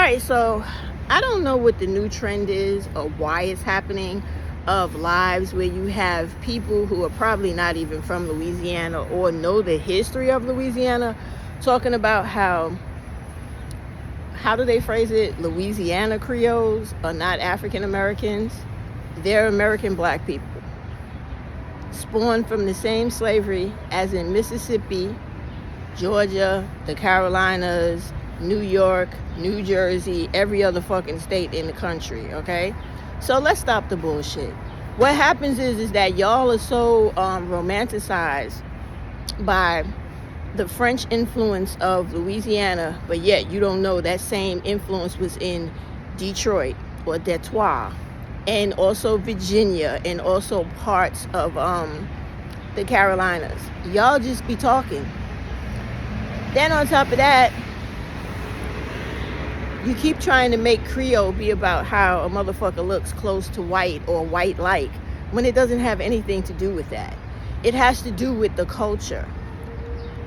right, so I don't know what the new trend is or why it's happening, of lives where you have people who are probably not even from Louisiana or know the history of Louisiana talking about how do they phrase it? Louisiana Creoles are not African Americans. They're American black people, spawned from the same slavery as in Mississippi, Georgia, the Carolinas, New York, New Jersey, every other fucking state in the country, okay? So let's stop the bullshit. What happens is that y'all are so romanticized by the French influence of Louisiana, but yet you don't know that same influence was in Detroit or Detroit, and also Virginia, and also parts of the Carolinas. Y'all just be talking. Then on top of that, you keep trying to make Creole be about how a motherfucker looks close to white or white-like, when it doesn't have anything to do with that. It has to do with the culture.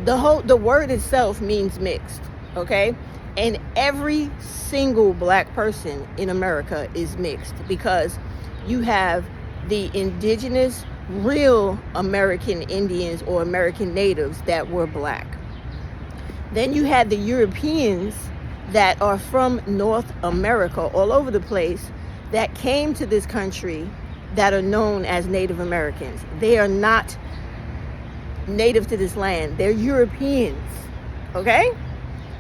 The word itself means mixed, okay? And every single black person in America is mixed, because you have the indigenous, real American Indians or American natives that were black. Then you had the Europeans that are from North America, all over the place, that came to this country that are known as Native Americans. They are not native to this land. They're Europeans, okay?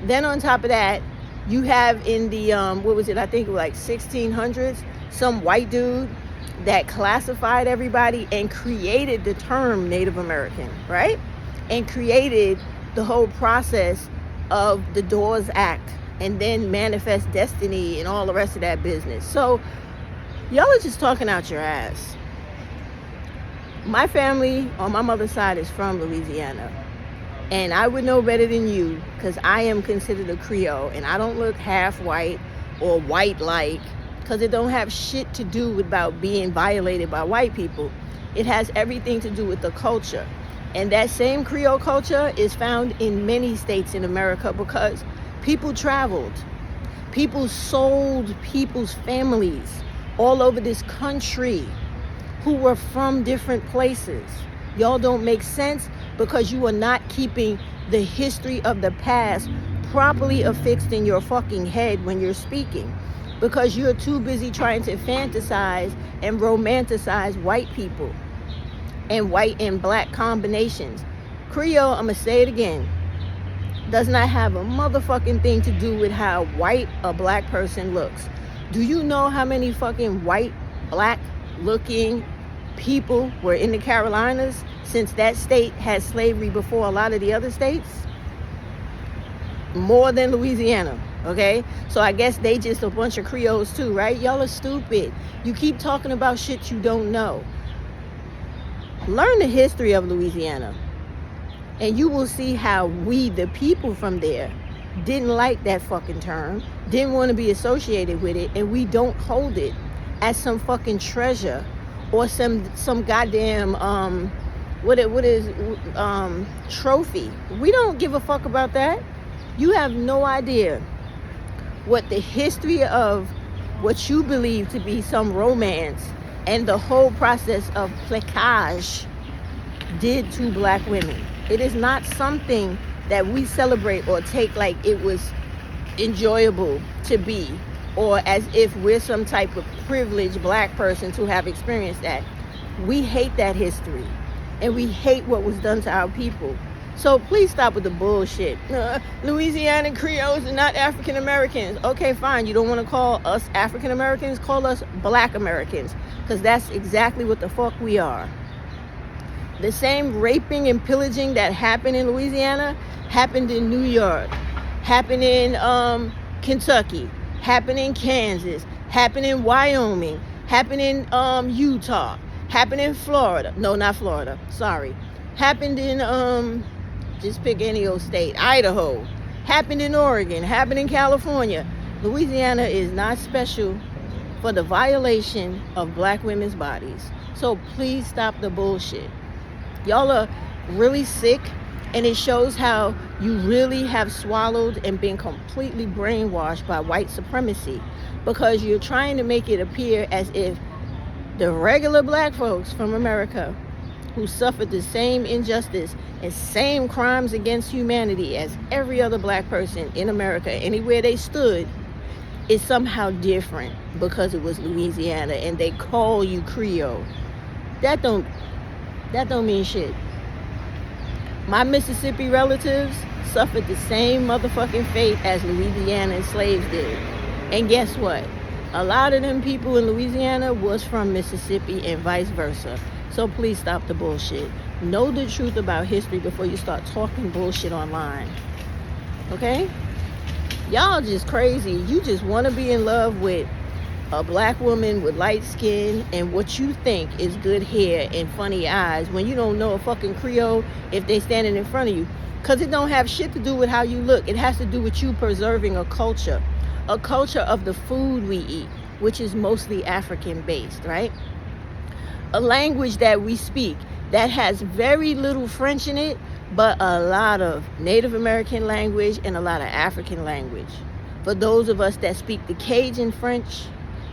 Then on top of that, you have in the, what was it? I think it was like 1600s, some white dude that classified everybody and created the term Native American, right? And created the whole process of the Dawes Act, and then Manifest Destiny and all the rest of that business. So y'all are just talking out your ass. My family on my mother's side is from Louisiana, and I would know better than you, because I am considered a Creole, and I don't look half white or white-like, because it don't have shit to do about being violated by white people. It has everything to do with the culture. And that same Creole culture is found in many states in America, because people traveled. People sold people's families all over this country who were from different places. Y'all don't make sense, because you are not keeping the history of the past properly affixed in your fucking head when you're speaking, because you're too busy trying to fantasize and romanticize white people and white and black combinations. Creole, I'm gonna say it again, does not have a motherfucking thing to do with how white a black person looks. Do you know how many fucking white, black looking people were in the Carolinas, since that state had slavery before a lot of the other states? More than Louisiana, okay? So I guess they just a bunch of Creoles too, right? Y'all are stupid. You keep talking about shit you don't know. Learn the history of Louisiana, and you will see how we, the people from there, didn't like that fucking term, didn't want to be associated with it, and we don't hold it as some fucking treasure or some goddamn trophy. We don't give a fuck about that. You have no idea what the history of what you believe to be some romance and the whole process of placage did to black women. It is not something that we celebrate or take like it was enjoyable to be, or as if we're some type of privileged black person to have experienced that. We hate that history, and we hate what was done to our people. So please stop with the bullshit. Louisiana Creoles are not African Americans. Okay, fine. You don't want to call us African Americans? Call us Black Americans, because that's exactly what the fuck we are. The same raping and pillaging that happened in Louisiana happened in New York, happened in Kentucky, happened in Kansas, happened in Wyoming, happened in Utah, happened in Florida. No, not Florida. Sorry. Happened in just pick any old state. Idaho. Happened in Oregon. Happened in California. Louisiana is not special for the violation of black women's bodies. So please stop the bullshit. Y'all are really sick And it shows how you really have swallowed and been completely brainwashed by white supremacy, because you're trying to make it appear as if the regular black folks from America who suffered the same injustice and same crimes against humanity as every other black person in America, anywhere they stood, is somehow different because it was Louisiana and they call you Creole. That don't mean shit. My Mississippi relatives suffered the same motherfucking fate as Louisiana slaves did. And guess what? A lot of them people in Louisiana was from Mississippi and vice versa. So please stop the bullshit. Know the truth about history before you start talking bullshit online. Okay? Y'all just crazy. You just want to be in love with a black woman with light skin and what you think is good hair and funny eyes when you don't know a fucking Creole if they standing in front of you. Because it don't have shit to do with how you look. It has to do with you preserving a culture of the food we eat, which is mostly African based, right? A language that we speak that has very little French in it, but a lot of Native American language and a lot of African language. For those of us that speak the Cajun French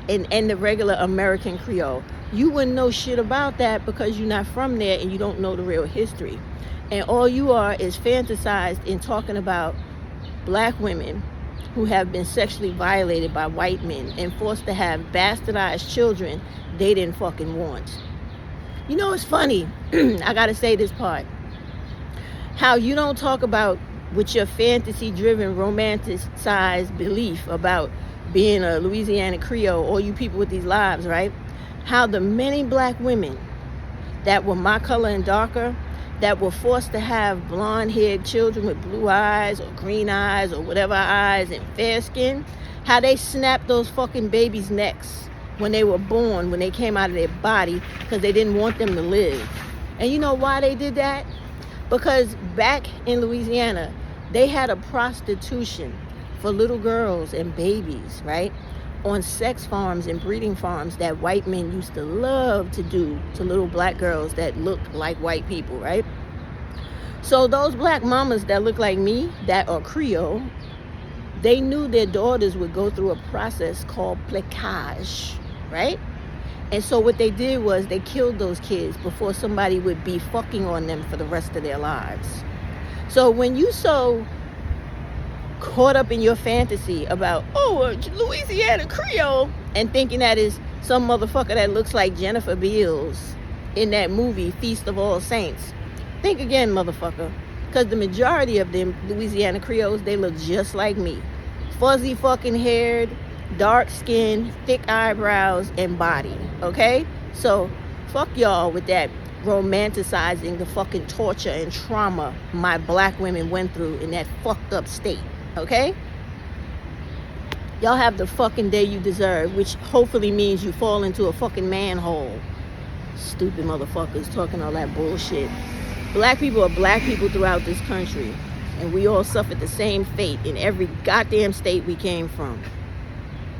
and the regular American Creole, you wouldn't know shit about that because you're not from there and you don't know the real history. And all you are is fantasized in talking about black women who have been sexually violated by white men and forced to have bastardized children they didn't fucking want. You know, it's funny. I gotta say this part. How you don't talk about with your fantasy-driven, romanticized belief about being a Louisiana Creole, all you people with these lives, right? How the many black women that were my color and darker, that were forced to have blonde-haired children with blue eyes or green eyes or whatever eyes and fair skin, how they snapped those fucking babies' necks when they were born, when they came out of their body, because they didn't want them to live. And you know why they did that? Because back in Louisiana, they had a prostitution for little girls and babies, right? On sex farms and breeding farms that white men used to love to do to little black girls that looked like white people, right? So those black mamas that look like me, that are Creole, they knew their daughters would go through a process called placage, right? And so what they did was they killed those kids before somebody would be fucking on them for the rest of their lives. So when you so caught up in your fantasy about, Louisiana Creole, and thinking that is some motherfucker that looks like Jennifer Beals in that movie Feast of All Saints, think again, motherfucker. Because the majority of them Louisiana Creoles, they look just like me. Fuzzy fucking haired, dark skin, thick eyebrows, and body, okay? So fuck y'all with that romanticizing the fucking torture and trauma my black women went through in that fucked up state, okay? Y'all have the fucking day you deserve, which hopefully means you fall into a fucking manhole. Stupid motherfuckers talking all that bullshit. Black people are black people throughout this country, and we all suffered the same fate in every goddamn state we came from.